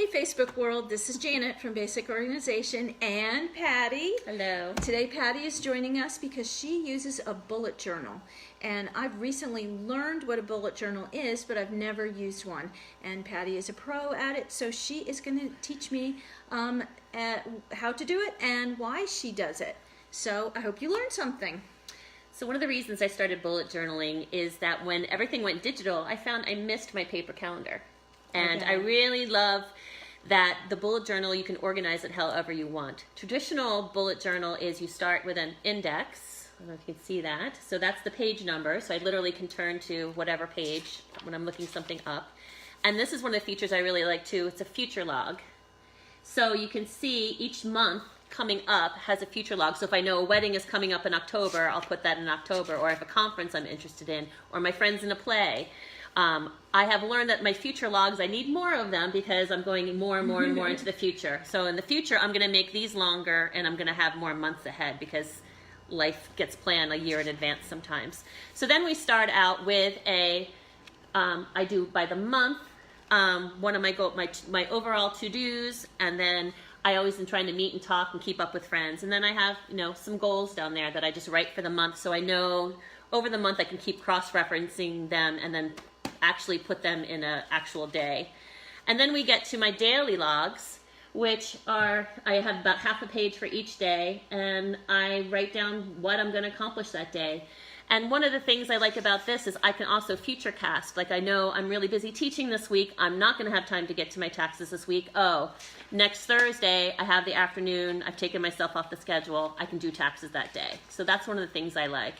Hey Facebook world, this is Janet from Basic Organization and Patti. Hello. Today Patti is joining us because she uses a bullet journal. And I've recently learned what a bullet journal is, but I've never used one. And Patti is a pro at it, so she is going to teach me how to do it and why she does it. So I hope you learned something. So one of the reasons I started bullet journaling is that when everything went digital, I found I missed my paper calendar. And I really love that the bullet journal, you can organize it however you want. Traditional bullet journal is you start with an index. I don't know if you can see that. So that's the page number. So I literally can turn to whatever page when I'm looking something up. And this is one of the features I really like too. It's a future log. So you can see each month coming up has a future log. So if I know a wedding is coming up in October, I'll put that in October. Or if a conference I'm interested in, or my friend's in a play. I have learned that my future logs, I need more of them because I'm going more and more and more into the future. So in the future, I'm going to make these longer and I'm going to have more months ahead because life gets planned a year in advance sometimes. So then we start out with I do by the month, one of my overall to-dos, and then I always am trying to meet and talk and keep up with friends. And then I have, some goals down there that I just write for the month so I know over the month I can keep cross-referencing them and then actually put them in an actual day. And then we get to my daily logs, which are, I have about half a page for each day, and I write down what I'm going to accomplish that day. And one of the things I like about this is I can also future cast. Like I know I'm really busy teaching this week. I'm not going to have time to get to my taxes this week. Oh, next Thursday I have the afternoon. I've taken myself off the schedule. I can do taxes that day. So that's one of the things I like.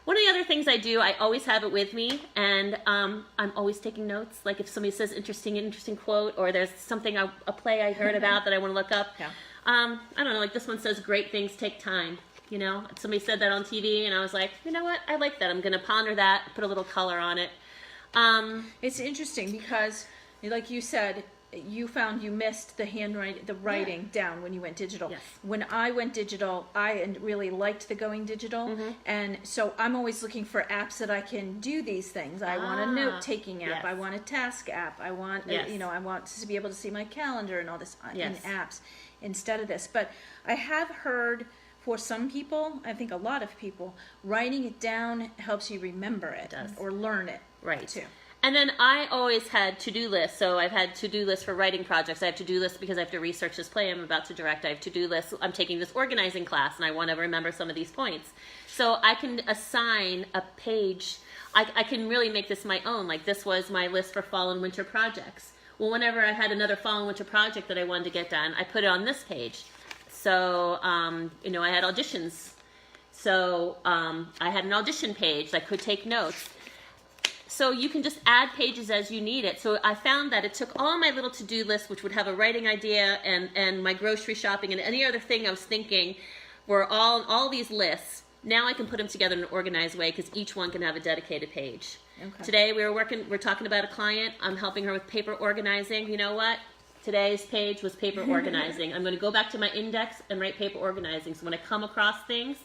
One of the other things I do, I always have it with me, and I'm always taking notes. Like if somebody says interesting quote, or there's something, a play I heard about that I want to look up. Yeah. I don't know, like this one says, great things take time. Somebody said that on TV, and I was like, you know what, I like that. I'm going to ponder that, put a little color on it. It's interesting because, like you said, you found you missed the writing down when you went digital. Yes. When I went digital, I really liked the going digital, and so I'm always looking for apps that I can do these things. I want a note-taking app. Yes. I want a task app. I want, I want to be able to see my calendar and all this in apps instead of this. But I have heard for some people, I think a lot of people, writing it down helps you remember it or learn it. Right. Too. And then I always had to-do lists. So I've had to-do lists for writing projects. I have to-do lists because I have to research this play I'm about to direct. I have to-do lists. I'm taking this organizing class and I want to remember some of these points. So I can assign a page. I can really make this my own. Like this was my list for fall and winter projects. Well, whenever I had another fall and winter project that I wanted to get done, I put it on this page. So, I had auditions. So I had an audition page that I could take notes. So you can just add pages as you need it. So I found that it took all my little to-do lists, which would have a writing idea and my grocery shopping and any other thing I was thinking were all these lists. Now I can put them together in an organized way because each one can have a dedicated page. Okay. Today we're talking about a client. I'm helping her with paper organizing. You know what? Today's page was paper organizing. I'm going to go back to my index and write paper organizing. So when I come across things,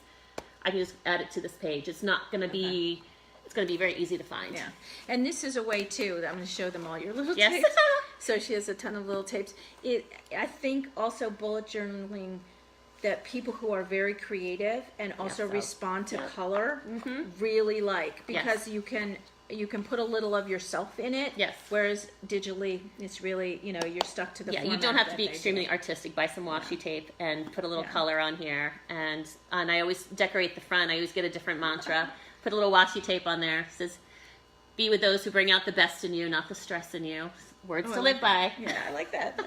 I can just add it to this page. It's not going to be... It's going to be very easy to find. Yeah. And this is a way, too, that I'm going to show them all your little tapes. So she has a ton of little tapes. I think also bullet journaling, that people who are very creative and also respond to color really like. Because you can put a little of yourself in it. Yes. Whereas digitally, it's really, you're stuck to the format. Yeah, you don't have to be extremely artistic. Buy some washi tape and put a little color on here. And I always decorate the front. I always get a different mantra. Put a little washi tape on there. It says, be with those who bring out the best in you, not the stress in you. Words to live by. Yeah, I like that.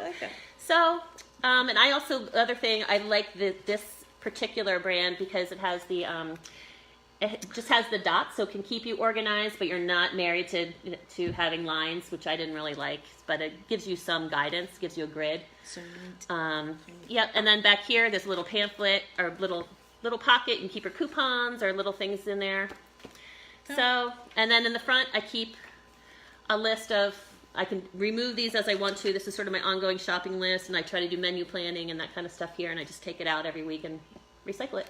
So, and I also, the other thing, I like this particular brand because it has it just has the dots, so it can keep you organized, but you're not married to having lines, which I didn't really like. But it gives you some guidance, gives you a grid. So neat. Yep, and then back here, there's a little pamphlet or little pocket. You can keep your coupons or little things in there. So, and then in the front, I keep a list of, I can remove these as I want to. This is sort of my ongoing shopping list, and I try to do menu planning and that kind of stuff here, and I just take it out every week and recycle it.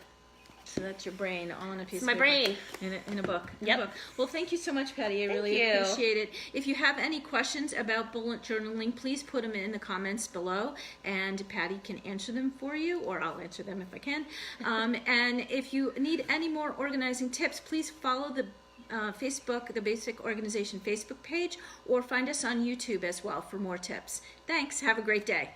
So that's your brain all in a piece It's my of paper. brain. In a book. Yep. In a book. Well, thank you so much, Patty. I really you. appreciate it. If you have any questions about bullet journaling, please put them in the comments below, and Patty can answer them for you, or I'll answer them if I can. And if you need any more organizing tips, please follow the Facebook, the Basic Organization Facebook page, or find us on YouTube as well for more tips. Thanks. Have a great day.